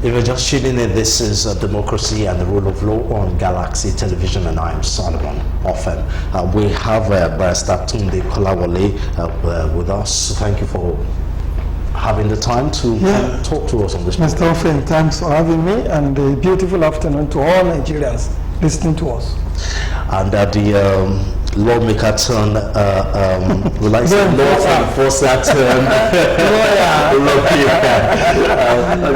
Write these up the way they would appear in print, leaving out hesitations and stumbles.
If you're just tuning in, this is Democracy and the Rule of Law on Galaxy Television, and I'm Solomon Offen. We have Barrister Tunde Kolawole with us. Thank you for having the time to talk to us on this program. Mr. Offen, thanks for having me, and a beautiful afternoon to all Nigerians listening to us. And the lawmaker turn, we like to law enforcer turn.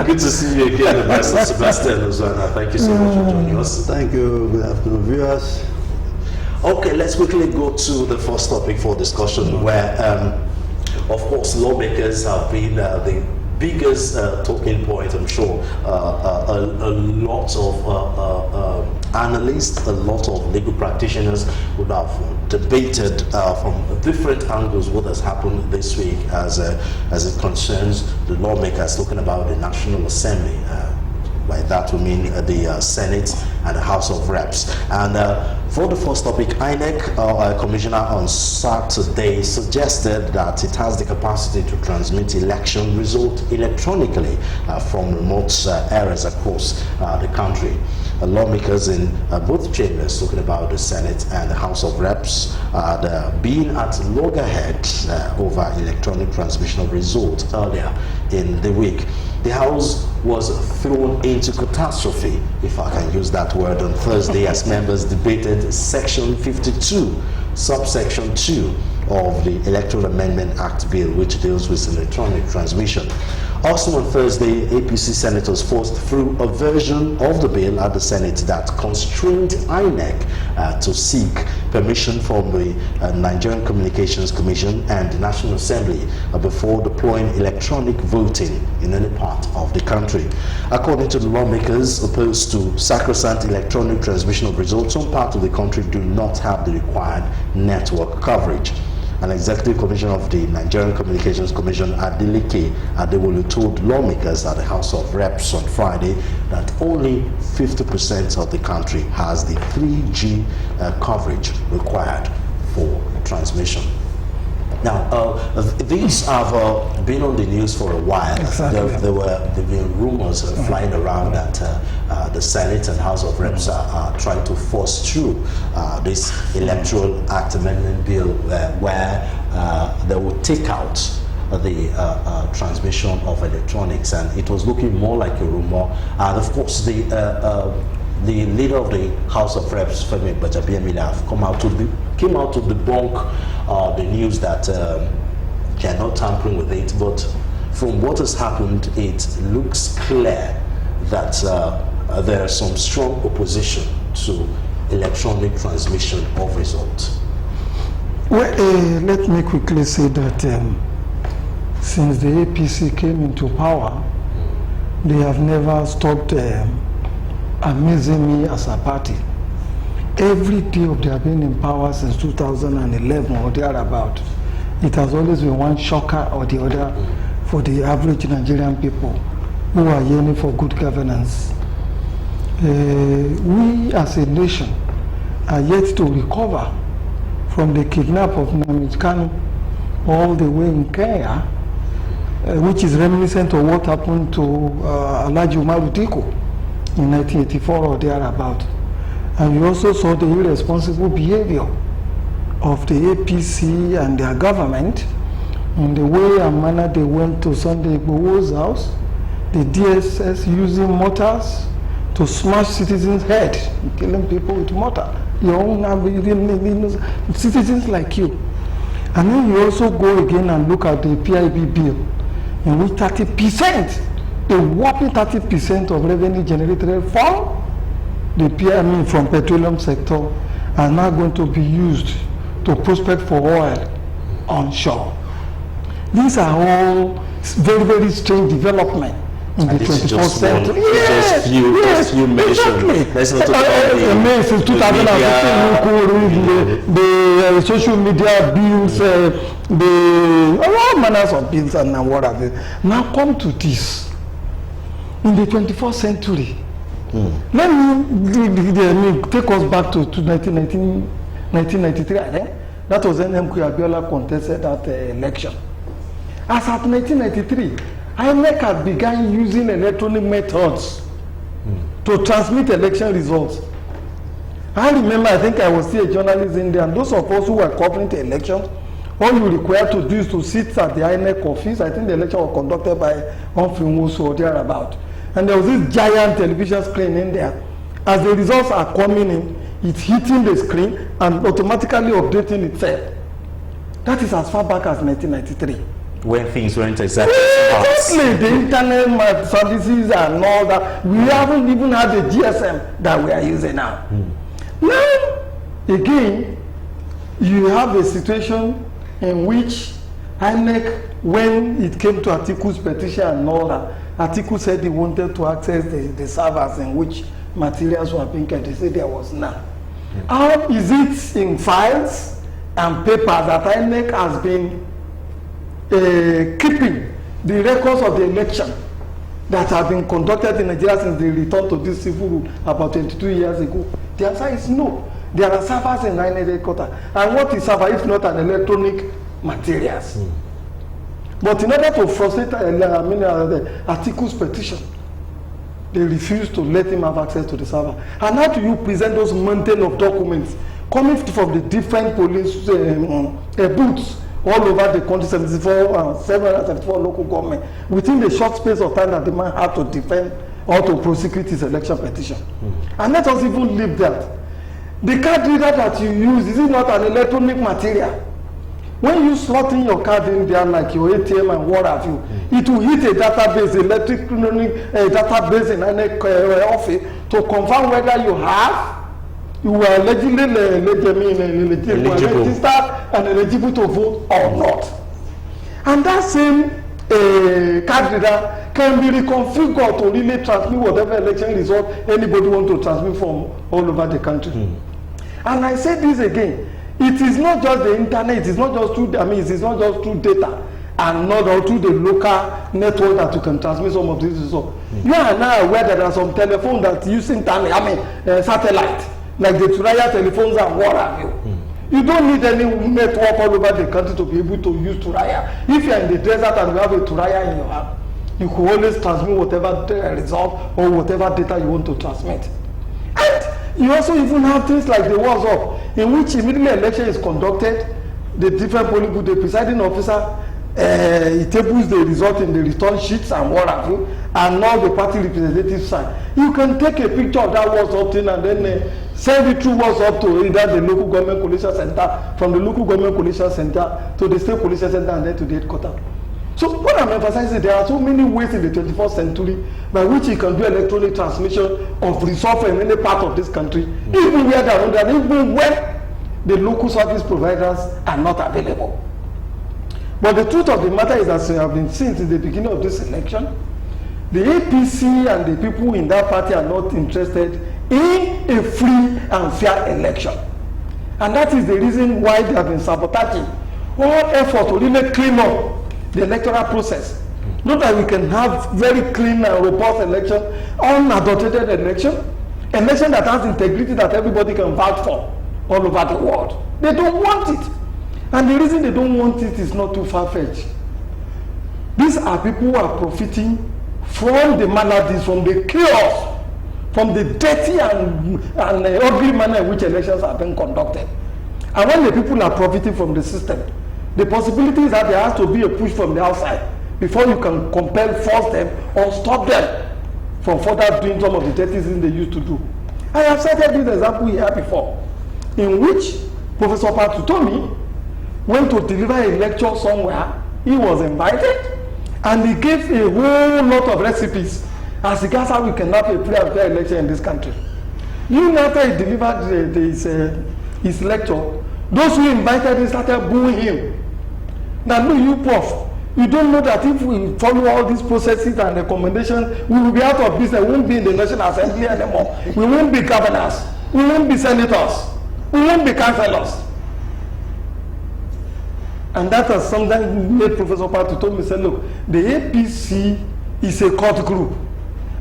Good to see you again, Mr. Sebastian Ozana. Thank you so much for joining us. Thank you. Good afternoon, viewers. Okay, let's quickly go to the first topic for discussion, where, of course, lawmakers have been the biggest talking point. I'm sure a lot of analysts, a lot of legal practitioners would have debated from different angles what has happened this week as it concerns the lawmakers talking about the National Assembly. By that we mean the Senate and the House of Reps. And for the first topic, INEC, Commissioner on Saturday, suggested that it has the capacity to transmit election results electronically from remote areas across the country. Lawmakers in both chambers, talking about the Senate and the House of Reps, being at loggerheads over electronic transmission of results earlier in the week. The House was thrown into catastrophe, if I can use that word, on Thursday as members debated Section 52, subsection 2 of the Electoral Amendment Act bill, which deals with electronic transmission. Also on Thursday, APC senators forced through a version of the bill at the Senate that constrained INEC to seek permission from the Nigerian Communications Commission and the National Assembly before deploying electronic voting in any part of the country. According to the lawmakers opposed to sacrosanct electronic transmission of results, some parts of the country do not have the required network coverage. An executive commissioner of the Nigerian Communications Commission, Adeleke Adewolu, told lawmakers at the House of Reps on Friday that only 50% of the country has the 3G coverage required for transmission. Now, these have been on the news for a while. Exactly. There have been rumors flying around that the Senate and House of Reps are trying to force through this Electoral Act Amendment bill where they will take out the transmission of electronics, and it was looking more like a rumor. And of course, the leader of the House of Reps, Femi Gbajabiamila, came out to debunk the news that they are not tampering with it. But from what has happened, it looks clear that there is some strong opposition to electronic transmission of results. Well, let me quickly say that since the APC came into power, they have never stopped amazing me as a party. Every day of their being in power since 2011 or thereabout, it has always been one shocker or the other for the average Nigerian people who are yearning for good governance. We as a nation are yet to recover from the kidnap of Nnamdi Kanu all the way in Kenya, which is reminiscent of what happened to Alhaji Umaru Dikko in 1984 or thereabout. And you also saw the irresponsible behavior of the APC and their government in the way and manner they went to Sunday Igboho's house, the DSS using mortars to smash citizens' heads, killing people with mortar. Your own citizens like you. And then you also go again and look at the PIB bill, in which 30%, the whopping 30% of revenue generated from the from petroleum sector are now going to be used to prospect for oil onshore. These are all very, very strange development in the 21st century. Just few mentioned. Let's not talk about since 2015, the social media bills, all manners of bills and what have you. Now come to this. In the 21st century, let me take us back to 1993, I think. That was when MK Abiola contested that election. As at 1993, INEC had begun using electronic methods to transmit election results. I remember, I think I was still a journalist in there, and those of us who were covering the election, all you required to do is to sit at the INEC office. I think the election was conducted by Humphrey Nwosu or thereabout. And there was this giant television screen in there. As the results are coming in, it's hitting the screen and automatically updating itself. That is as far back as 1993. When things weren't exactly Exactly, the internet services and all that. We haven't even had the GSM that we are using now. Now, again, you have a situation in which INEC, when it came to Atiku's petition and all that, Atiku said he wanted to access the servers in which materials were being kept. He said there was none. How is it in files and papers that INEC has been keeping the records of the election that have been conducted in Nigeria since they returned to this civil rule about 22 years ago? The answer is no. There are servers in INEC headquarters. And what is server if not an electronic materials? But in order to frustrate Atiku's petition, they refused to let him have access to the server. And how do you present those mountain of documents coming from the different police booths all over the country, 774 local government, within the short space of time that the man had to defend or to prosecute his election petition? And let us even leave that. The card reader that you use, is it not an electronic material? When you slot in your card in there, like your ATM and what have you, it will hit a database, electronic database in an office to confirm whether you were registered and eligible to vote or not. And that same card reader can be reconfigured to really transmit whatever election result anybody wants to transmit from all over the country. And I say this again. It is not just the internet, it is not just through, it is not just through data and not all through the local network that you can transmit some of these results. You are now aware that there are some telephones that use internet, satellite, like the Turaya telephones and what have you. You don't need any network all over the country to be able to use Turaya. If you are in the desert and you have a Turaya in your hand, you can always transmit whatever result or whatever data you want to transmit. And you also even have things like the WhatsApp, in which immediately election is conducted, the different polling booth, the presiding officer, he tables the result in the return sheets and what have you, and now the party representatives sign. You can take a picture of that WhatsApp thing and then send it through WhatsApp to either the local government collation center, from the local government collation center to the state collation center, and then to the headquarters. So what I'm emphasizing, there are so many ways in the 21st century by which you can do electronic transmission of results in any part of this country, even where they are under, even when the local service providers are not available. But the truth of the matter is, as we have been seeing since the beginning of this election, the APC and the people in that party are not interested in a free and fair election. And that is the reason why they have been sabotaging all effort to really clean up the electoral process. Not that we can have very clean and robust election, unadulterated election that has integrity that everybody can vouch for all over the world. They don't want it. And the reason they don't want it is not too far-fetched. These are people who are profiting from the maladies, from the chaos, from the dirty and ugly manner in which elections are being conducted. And when the people are profiting from the system, the possibility is that there has to be a push from the outside before you can force them or stop them from further doing some of the dirty things they used to do. I have cited this example here before, in which Professor Patutomi went to deliver a lecture somewhere. He was invited, and he gave a whole lot of recipes as regards how we can have a free and fair election in this country. Even after he delivered his lecture, those who invited him started booing him. Now, no, you prof, you don't know that if we follow all these processes and recommendations, we will be out of business. We won't be in the National Assembly anymore. We won't be governors. We won't be senators. We won't be councillors. And that has sometimes made Professor Patutomi say, look, the APC is a cult group.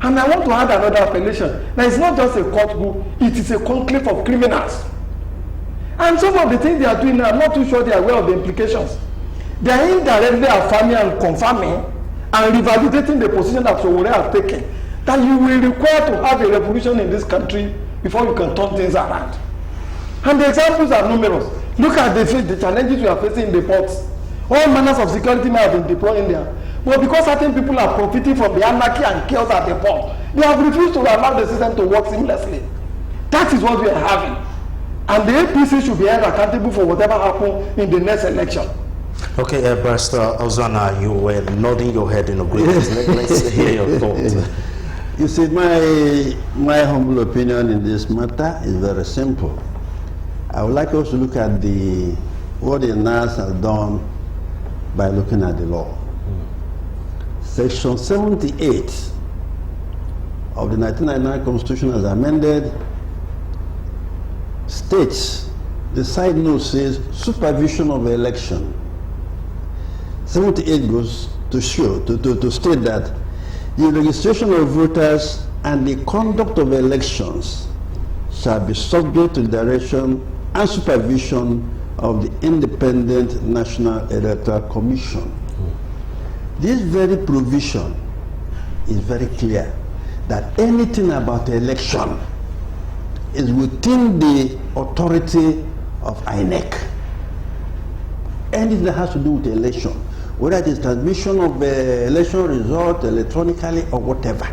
And I want to add another appellation. Now, it's not just a cult group, it is a conclave of criminals. And some of the things they are doing now, I'm not too sure they are aware of the implications. They are indirectly affirming and confirming and revalidating the position that Sowore has taken, that you will require to have a revolution in this country before you can turn things around. And the examples are numerous. Look at the challenges we are facing in the ports. All manners of security may have been deployed in there. But because certain people are profiting from the anarchy and chaos at the port, they have refused to allow the system to work seamlessly. That is what we are having. And the APC should be held accountable for whatever happens in the next election. Okay, Barrister Ozana, you were nodding your head in agreement. Let's hear your thoughts. You see, my humble opinion in this matter is very simple. I would like us to look at what the NAS has done by looking at the law. Section 78 of the 1999 Constitution as amended states, the side note says, supervision of election. 78 goes to show, to state that the registration of voters and the conduct of elections shall be subject to the direction and supervision of the Independent National Electoral Commission. This very provision is very clear that anything about election is within the authority of INEC. Anything that has to do with election, whether it is transmission of election result electronically or whatever.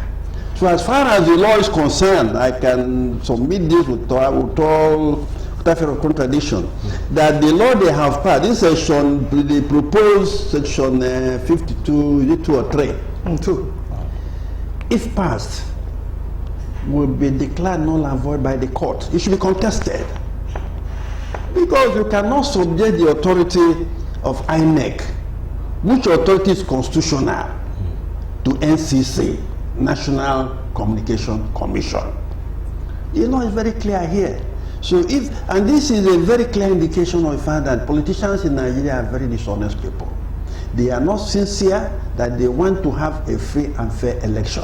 So as far as the law is concerned, I can submit this with all of contradiction, that the law they have passed, this section, the proposed section 52, is it 2 or 3? 2. If passed, will be declared null and void by the court. It should be contested. Because you cannot subject the authority of INEC, which authority is constitutional, to NCC, National Communication Commission. The law is very clear here. So and this is a very clear indication of the fact that politicians in Nigeria are very dishonest people. They are not sincere that they want to have a free and fair election.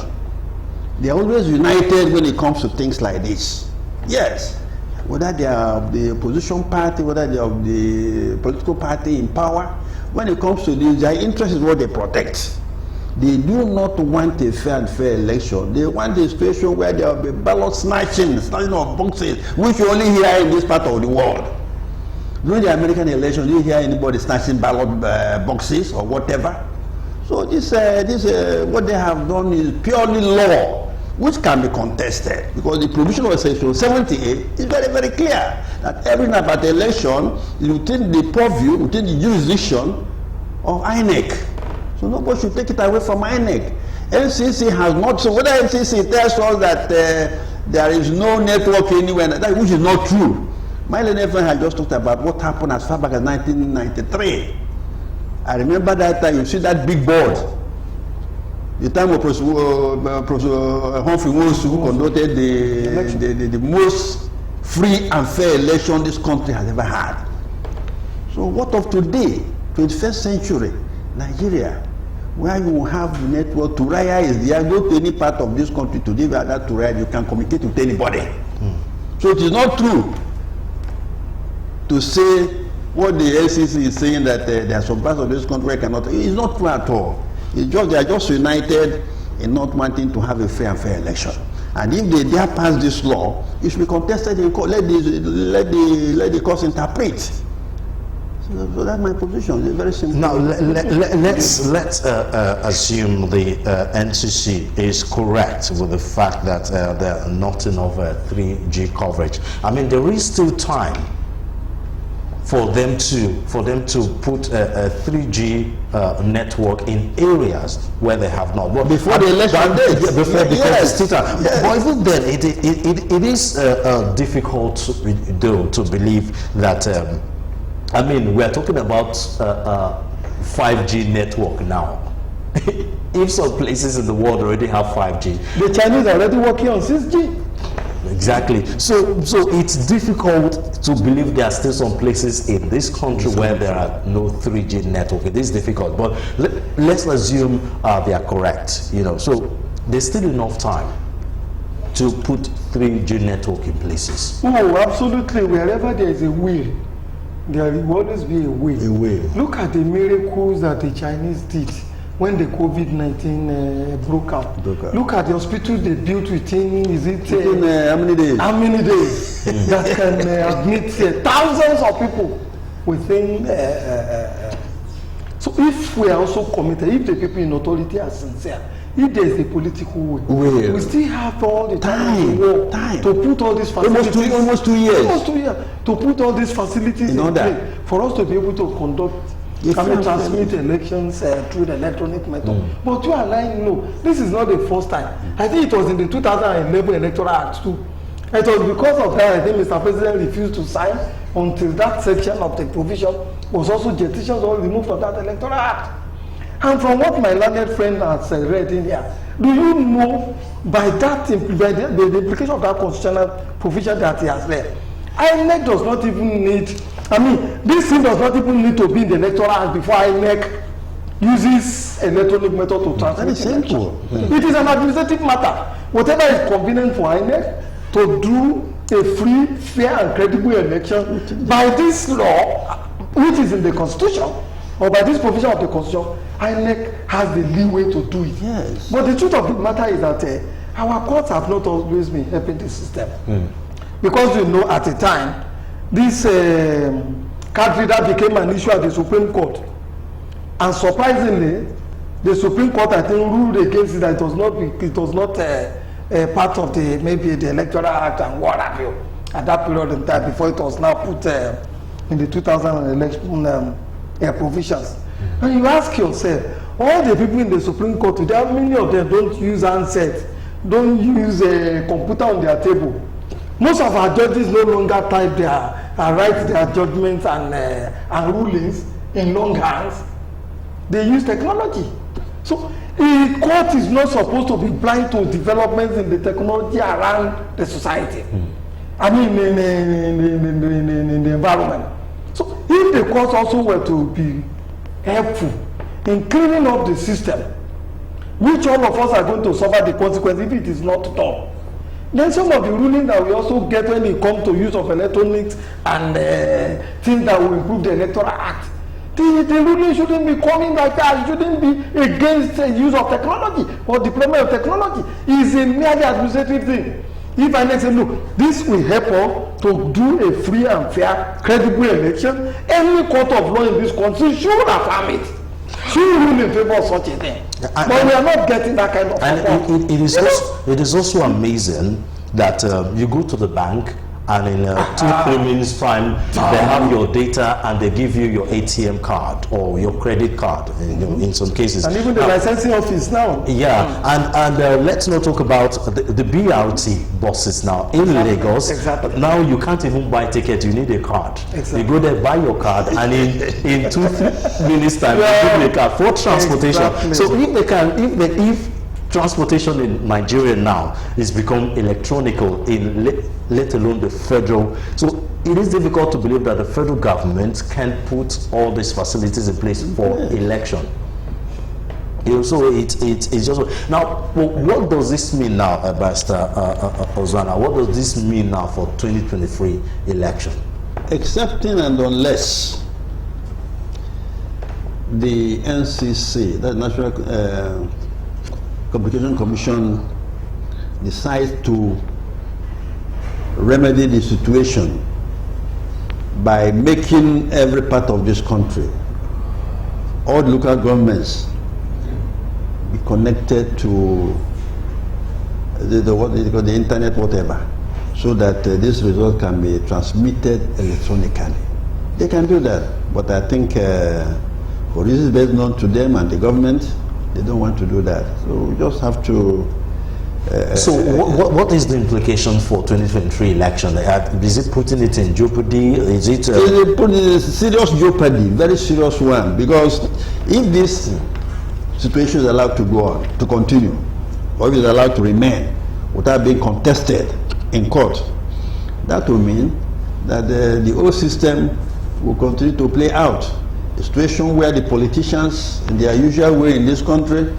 They are always united when it comes to things like this. Yes, whether they are of the opposition party, whether they are of the political party in power, when it comes to this, their interest is what they protect. They do not want a fair and fair election. They want a situation where there will be ballot snatching of boxes, which you only hear in this part of the world. During the American election, do you hear anybody snatching ballot boxes or whatever? So what they have done is purely law, which can be contested, because the provision of Section 78 is very, very clear that everything about the election is within the purview, within the jurisdiction of INEC. So nobody should take it away from INEC. NCC has not, so whether NCC tells us that there is no network anywhere, which is not true. My learned friend had just talked about what happened as far back as 1993. I remember that time, you see that big board, the time of Professor Humphrey Nwosu, who conducted the most free and fair election this country has ever had. So what of today, 21st century, Nigeria, where you have the network, Turaya is there, go to any part of this country today where that Turaya, you can communicate with anybody. So it is not true to say what the LCC is saying, that there are some parts of this country where cannot. It is not true at all. It's just they are just united in not wanting to have a fair and fair election. And if they dare pass this law, it should be contested in court. Let the courts interpret. So that's my position. It's very simple. Now let's assume the NCC is correct with the fact that they are nothing of 3G coverage. I mean, there is still time for them to put a 3G network in areas where they have not. But before the election days. Yes. But even then, it is difficult to believe that. I mean, we are talking about 5G network now. If some places in the world already have 5G, the Chinese are already working on 6G. Exactly. So it's difficult to believe there are still some places in this country where there are no 3G network. It is difficult, but let's assume they are correct. So there's still enough time to put 3G network in places. Oh, absolutely. Wherever there is a will, there will always be a way. A way. Look at the miracles that the Chinese did when the COVID-19 broke out. Look at the hospital they built within, how many days? How many days that can admit thousands of people within. So if we are also committed, if the people in authority are sincere, if there is a political will, we still have all the time to put all these facilities. Almost 2 years. Almost 2 years to put all these facilities in place for us to be able to conduct. Transmit elections through the electronic method. But you and I know this is not the first time. I think it was in the 2011 Electoral Act too. It was because of that I think Mr. President refused to sign until that section of the provision was also jettisoned or removed from that Electoral Act. And from what my learned friend has read in here, do you know by that the implication of that constitutional provision that he has read, INEC does not even need, this thing does not even need to be in the Electoral Act before INEC uses electronic method to transmit election. It is an administrative matter. Whatever is convenient for INEC to do a free, fair and credible election by this law, which is in the Constitution, or by this provision of the Constitution, INEC has the leeway to do it. Yes. But the truth of the matter is that our courts have not always been helping the system. Because you know at the time, this card reader became an issue at the Supreme Court. And surprisingly, the Supreme Court I think ruled against it that it was not part of the Electoral Act and what have you at that period in time before it was now put in the 2000 election provisions. And you ask yourself, all the people in the Supreme Court today, how many of them don't use handsets, don't use a computer on their table? Most of our judges no longer write their judgments and rulings in long hands. They use technology. So the court is not supposed to be blind to developments in the technology around the society. In the environment. So if the courts also were to be helpful in cleaning up the system, which all of us are going to suffer the consequence if it is not done, then some of the rulings that we also get when it comes to use of electronics and things that will improve the Electoral Act, the ruling shouldn't be coming like that. It shouldn't be against the use of technology or deployment of technology. It's a merely administrative thing. If I say, look, this will help us to do a free and fair, credible election, any court of law in this country should affirm it. Should rule in favor of such a thing. But we are not getting that kind of support. And it is also amazing that you go to the bank and in 2-3 minutes time they have your data and they give you your ATM card or your credit card in some cases. And even the licensing office now. Yeah, and let's not talk about the BRT buses now in Lagos. Exactly. Now you can't even buy ticket, you need a card. Exactly. You go there, buy your card, and in 2-3 minutes time you give me a card for transportation. Exactly. So if transportation in Nigeria now is become electronical, let alone the federal. So it is difficult to believe that the federal government can put all these facilities in place for election. So it's just now. What does this mean now, Pastor Ozana? What does this mean now for 2023 election? Excepting and unless the NCC, that National Communication Commission, decides to remedy the situation by making every part of this country, all local governments, be connected to the internet, whatever, so that this result can be transmitted electronically. They can do that, but I think for reasons best known to them and the government, they don't want to do that. So we just have to. So what is the implication for 2023 election? Is it putting it in jeopardy? Is it putting it in serious jeopardy, very serious one? Because if this situation is allowed to go on, to continue, or if it's allowed to remain without being contested in court, that will mean that the whole system will continue to play out. A situation where the politicians, in their usual way in this country,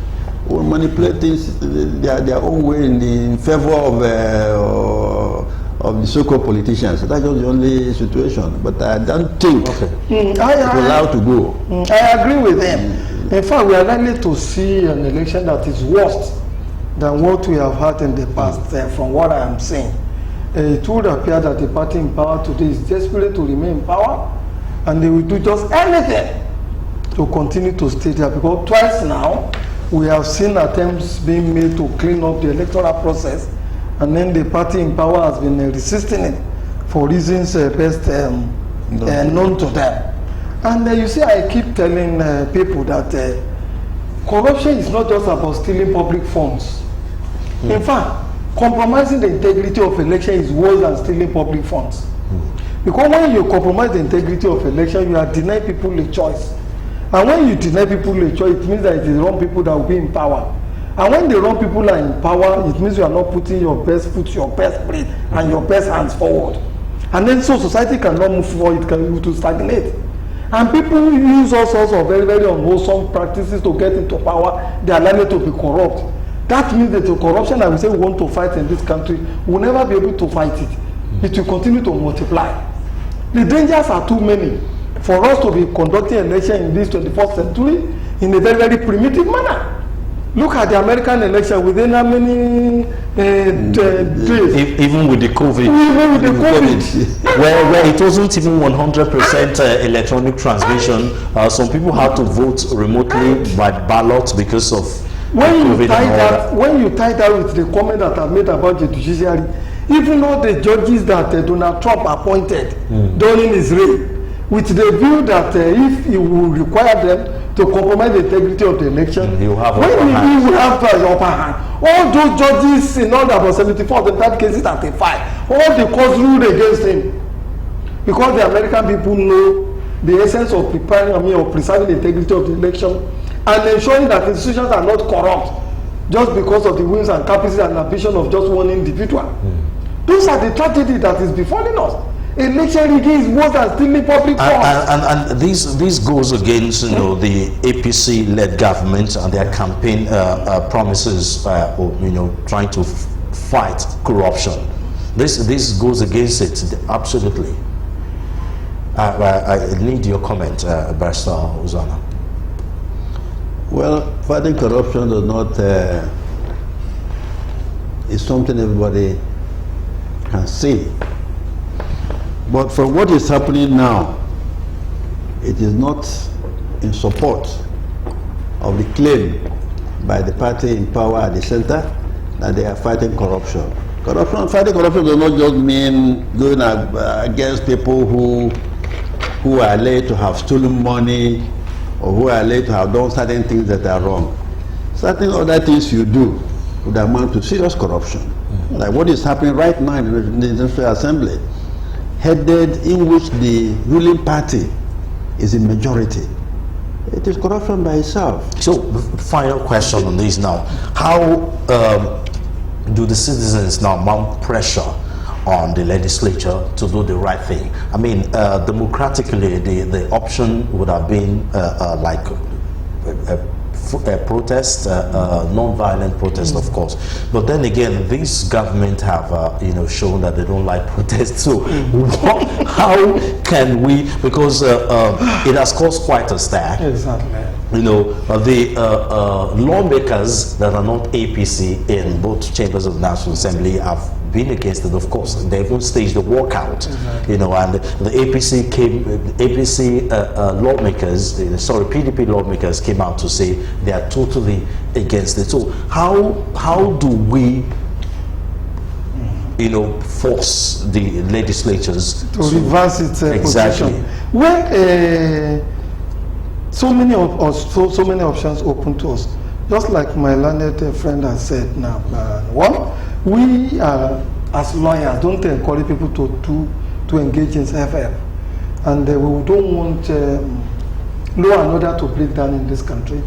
will manipulate things their own way in favor of the so-called politicians. So that's just the only situation. But I don't think it's allowed to go. I agree with him. In fact, we are likely to see an election that is worse than what we have had in the past, from what I am saying. It would appear that the party in power today is desperate to remain in power, and they will do just anything to continue to stay there, because twice now we have seen attempts being made to clean up the electoral process, and then the party in power has been resisting it for reasons best known to them. And you see, I keep telling people that corruption is not just about stealing public funds. In fact, compromising the integrity of election is worse than stealing public funds. Because when you compromise the integrity of election, you are denying people a choice. And when you deny people a choice, it means that it is wrong people that will be in power. And when the wrong people are in power, it means you are not putting your best foot, your best brain, and your best hands forward. And then so society cannot move forward, it can to stagnate. And people use all sorts of very, very unwholesome practices to get into power. They are likely to be corrupt. That means that the corruption that we say we want to fight in this country, we will never be able to fight it. It will continue to multiply. The dangers are too many for us to be conducting election in this 21st century in a very, very primitive manner. Look at the American election within how many days? Even with the COVID. Even with the COVID. where it wasn't even 100% electronic transmission. Some people had to vote remotely by ballot because of when you tie that with the comment that I made about the judiciary, even all the judges that Donald Trump appointed during his reign, with the view that if he will require them to compromise the integrity of the election, when he will have the upper hand. All those judges in all about 74 of them, that cases 35, all the courts ruled against him. Because the American people know the essence of preparing, of preserving the integrity of the election and ensuring that institutions are not corrupt just because of the whims and caprices and ambition of just one individual. Those are the tragedy that is befalling us. Election rigging is worse than stealing public funds. And this goes against the APC-led government and their campaign promises of trying to fight corruption. This goes against it absolutely. I need your comment, Barrister Uzana. Well, fighting corruption does not is something everybody can see. But from what is happening now, it is not in support of the claim by the party in power at the center that they are fighting corruption. Fighting corruption does not just mean going against people who are alleged to have stolen money or who are alleged to have done certain things that are wrong. Certain other things you do would amount to serious corruption. Like what is happening right now in the National Assembly, headed in which the ruling party is in majority. It is corruption by itself. So, final question on this now. How do the citizens now mount pressure on the legislature to do the right thing? I mean, democratically, the option would have been like a protest, non-violent protest, of course. But then again, this government have, shown that they don't like protests. So, how can we? Because it has caused quite a stir. Exactly. The lawmakers that are not APC in both chambers of the National Assembly have been against it, of course. They even staged the walkout, and the APC lawmakers, PDP lawmakers came out to say they are totally against it. So how do we, force the legislatures to reverse its position? Well, so many options open to us. Just like my learned friend has said now, one, we as lawyers don't encourage people to engage in self-help, and we don't want law and order to break down in this country.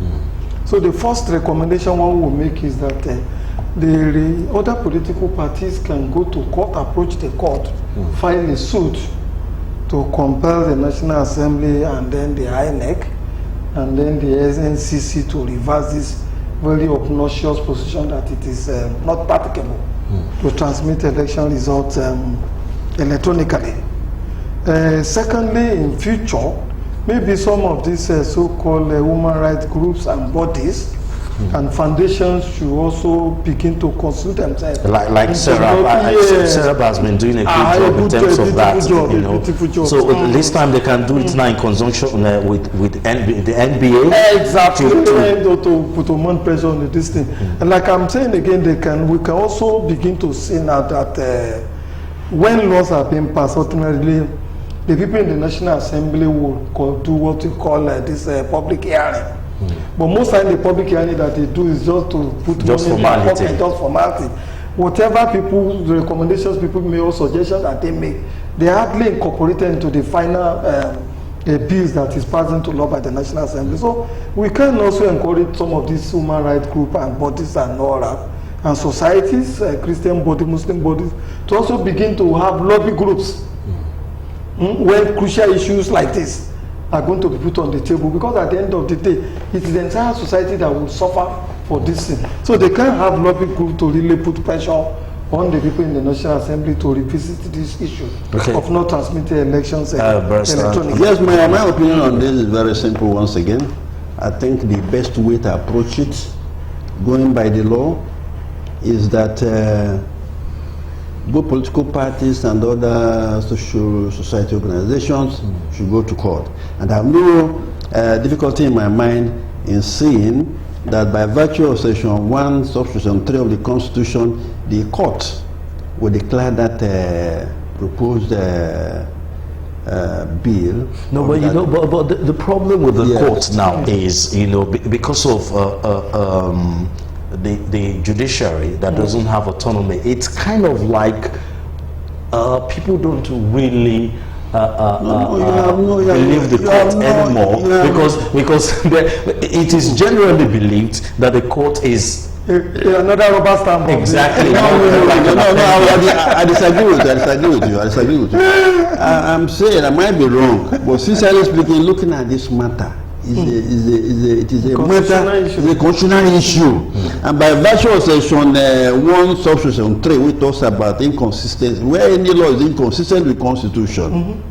So the first recommendation one will make is that the other political parties can go to court, approach the court, file a suit to compel the National Assembly and then the INEC and then the SNCC to reverse this very obnoxious position that it is not practicable to transmit election results electronically. Secondly, in future, maybe some of these so-called human rights groups and bodies and foundations should also begin to consider themselves. Like Sarah has been doing a good job in terms of that. You know. So this time they can do it now in conjunction with the NBA. Exactly. To mount pressure on this thing. And like I'm saying again, we can also begin to see now that when laws are being passed, ultimately the people in the National Assembly will do what we call this public hearing. But most times the public hearing that they do is just to put just money in their formality. pocket, just formality. Whatever the recommendations people make or suggestions that they make, they are hardly incorporated into the final bills that is passed into law by the National Assembly. So we can also encourage some of these human rights groups and bodies and all that, and societies, Christian bodies, Muslim bodies, to also begin to have lobby groups when crucial issues like this are going to be put on the table, because at the end of the day, it is the entire society that will suffer for this thing. So they can have lobby group to really put pressure on the people in the National Assembly to revisit this issue of not transmitting elections electronically. Yes, my opinion on this is very simple once again. I think the best way to approach it, going by the law, is that both political parties and other social society organizations should go to court. And I have no difficulty in my mind in seeing that by virtue of Section 1, Subsection 3 of the Constitution, the court will declare that proposed bill. No, but you know, but the problem with the court now is, you know, because of the judiciary that doesn't have autonomy, it's kind of like people don't really believe the court anymore, because it is generally believed that the court is another rubber stamp. Exactly. No, I disagree with you. I'm saying I might be wrong, but sincerely speaking, looking at this matter, it is a constitutional issue. And by virtue of Section 1, Subsection 3, which talks about inconsistency, where any law is inconsistent with Constitution.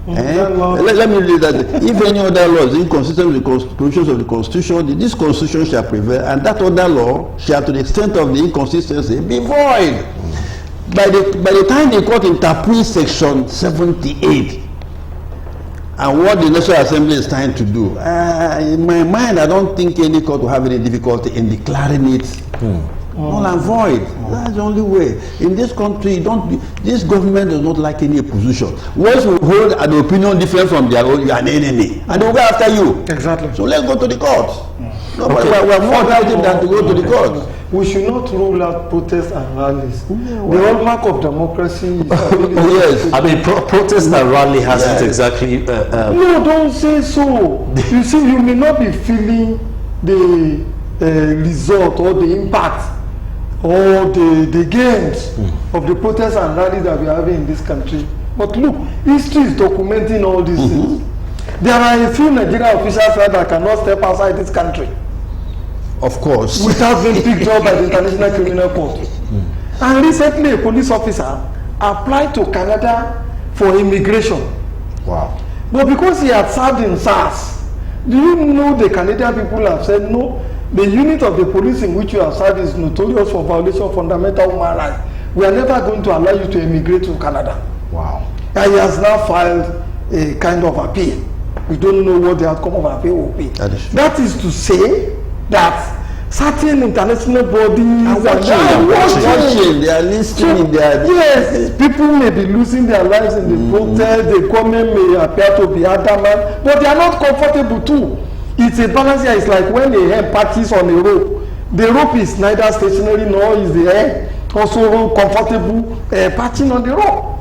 Let me read that. If any other law is inconsistent with the provisions of the Constitution, this Constitution shall prevail, and that other law shall, to the extent of the inconsistency, be void. By the time the court interprets Section 78, and what the National Assembly is trying to do, in my mind, I don't think any court will have any difficulty in declaring it null and void. That's the only way. In this country, this government does not like any opposition. Once we hold an opinion different from their own, you are an enemy, and they will go after you. Exactly. So let's go to the court. No, we are more attractive than to go to the court. We should not rule out protests and rallies. The hallmark of democracy is yes. I mean, protest and rally hasn't exactly. No, don't say so. You see, you may not be feeling the result or the impact or the gains of the protests and rallies that we are having in this country. But look, history is documenting all these things. There are a few Nigerian officials that cannot step outside this country. Of course. Without being picked up by the International Criminal Court. And recently a police officer applied to Canada for immigration. Wow. But because he had served in SARS, do you know the Canadian people have said, no, the unit of the police in which you have served is notorious for violation of fundamental human rights. We are never going to allow you to immigrate to Canada. Wow. And he has now filed a kind of appeal. We don't know what the outcome of appeal will be. That is to say that certain international bodies are watching. They are listening. Yes, people may be losing their lives in the protest. The government may appear to be adamant, but they are not comfortable too. It's a balance here. It's like when a hen patches on a rope. The rope is neither stationary nor is the hen also comfortable patching on the rope.